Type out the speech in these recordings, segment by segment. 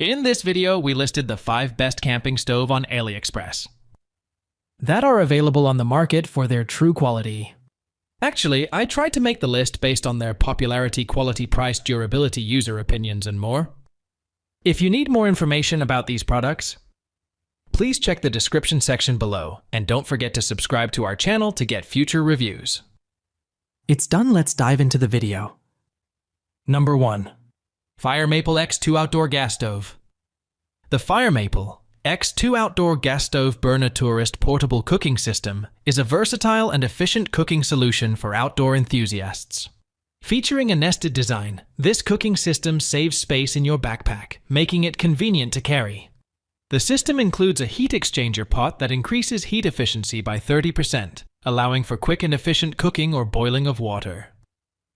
In this video, we listed the 5 best camping stove on AliExpress that are available on the market for their true quality. Actually, I tried to make the list based on their popularity, quality, price, durability, user opinions, and more. If you need more information about these products, please check the description section below, and don't forget to subscribe to our channel to get future reviews. It's done, let's dive into the video. Number 1. Fire Maple X2 Outdoor Gas Stove. The Fire Maple X2 Outdoor Gas Stove Burner Tourist Portable Cooking System is a versatile and efficient cooking solution for outdoor enthusiasts. Featuring a nested design, this cooking system saves space in your backpack, making it convenient to carry. The system includes a heat exchanger pot that increases heat efficiency by 30%, allowing for quick and efficient cooking or boiling of water.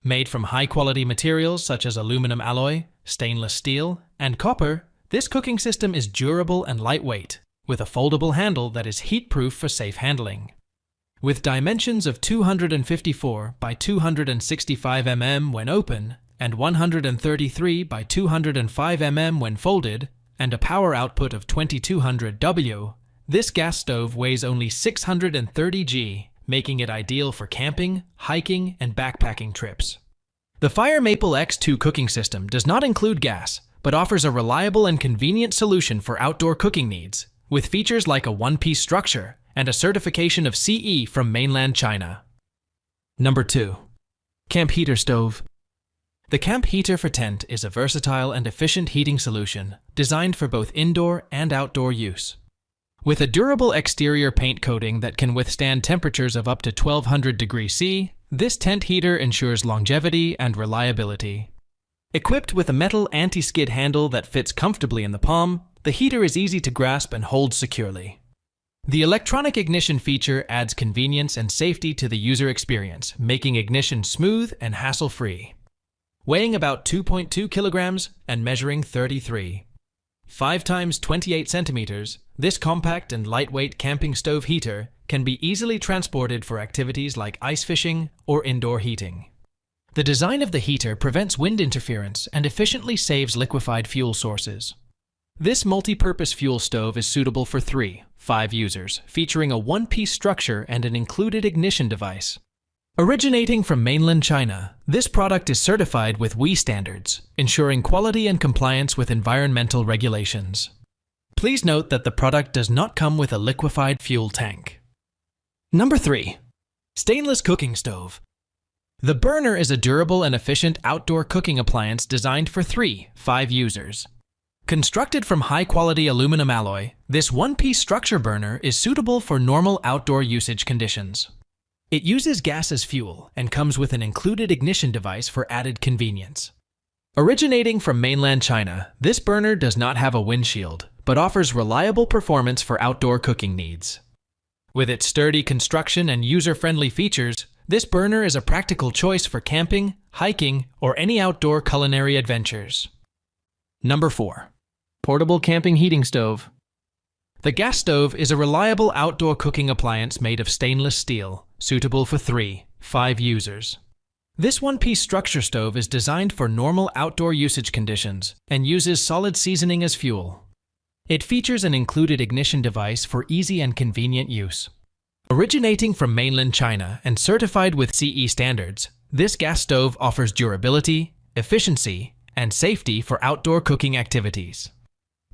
Made from high-quality materials such as aluminum alloy, stainless steel, and copper, this cooking system is durable and lightweight, with a foldable handle that is heat-proof for safe handling. With dimensions of 254 by 265 mm when open, and 133 by 205 mm when folded, and a power output of 2200 W, this gas stove weighs only 630 g, making it ideal for camping, hiking, and backpacking trips. The Fire Maple X2 cooking system does not include gas, but offers a reliable and convenient solution for outdoor cooking needs, with features like a one-piece structure and a certification of CE from mainland China. Number 2. Camp Heater Stove. The Camp Heater for Tent is a versatile and efficient heating solution designed for both indoor and outdoor use. With a durable exterior paint coating that can withstand temperatures of up to 1200 degrees C, this tent heater ensures longevity and reliability. Equipped with a metal anti-skid handle that fits comfortably in the palm, the heater is easy to grasp and hold securely. The electronic ignition feature adds convenience and safety to the user experience, making ignition smooth and hassle-free. Weighing about 2.2 kilograms and measuring 5 times 28 centimeters, this compact and lightweight camping stove heater can be easily transported for activities like ice fishing or indoor heating. The design of the heater prevents wind interference and efficiently saves liquefied fuel sources. This multi-purpose fuel stove is suitable for 5 users, featuring a one-piece structure and an included ignition device. Originating from mainland China, this product is certified with WE standards, ensuring quality and compliance with environmental regulations. Please note that the product does not come with a liquefied fuel tank. Number 3. Stainless Cooking Stove. The burner is a durable and efficient outdoor cooking appliance designed for 5 users. Constructed from high-quality aluminum alloy, this one-piece structure burner is suitable for normal outdoor usage conditions. It uses gas as fuel and comes with an included ignition device for added convenience. Originating from mainland China, this burner does not have a windshield, but offers reliable performance for outdoor cooking needs. With its sturdy construction and user-friendly features, this burner is a practical choice for camping, hiking, or any outdoor culinary adventures. Number 4. Portable Camping Heating Stove. The gas stove is a reliable outdoor cooking appliance made of stainless steel, suitable for 5 users. This one-piece structure stove is designed for normal outdoor usage conditions and uses solid seasoning as fuel. It features an included ignition device for easy and convenient use. Originating from mainland China and certified with CE standards, this gas stove offers durability, efficiency, and safety for outdoor cooking activities.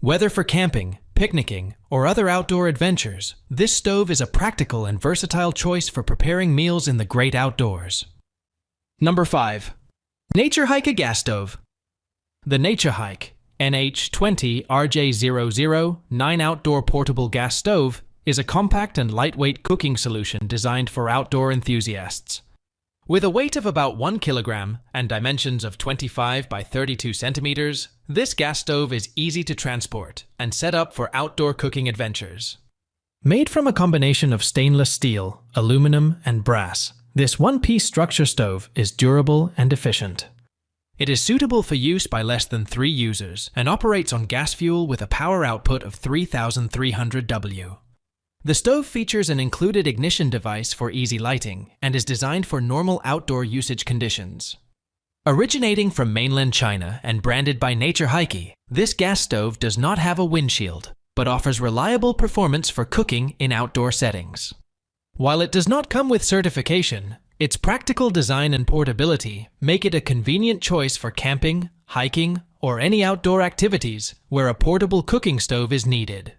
Whether for camping, picnicking, or other outdoor adventures, this stove is a practical and versatile choice for preparing meals in the great outdoors. Number 5. Naturehike Gas Stove. The Naturehike NH20RJ009 Outdoor Portable Gas Stove is a compact and lightweight cooking solution designed for outdoor enthusiasts. With a weight of about 1 kilogram and dimensions of 25 by 32 centimeters, this gas stove is easy to transport and set up for outdoor cooking adventures. Made from a combination of stainless steel, aluminum, and brass, this one-piece structure stove is durable and efficient. It is suitable for use by less than 3 users and operates on gas fuel with a power output of 3,300 W. The stove features an included ignition device for easy lighting and is designed for normal outdoor usage conditions. Originating from mainland China and branded by Naturehike, this gas stove does not have a windshield, but offers reliable performance for cooking in outdoor settings. While it does not come with certification, its practical design and portability make it a convenient choice for camping, hiking, or any outdoor activities where a portable cooking stove is needed.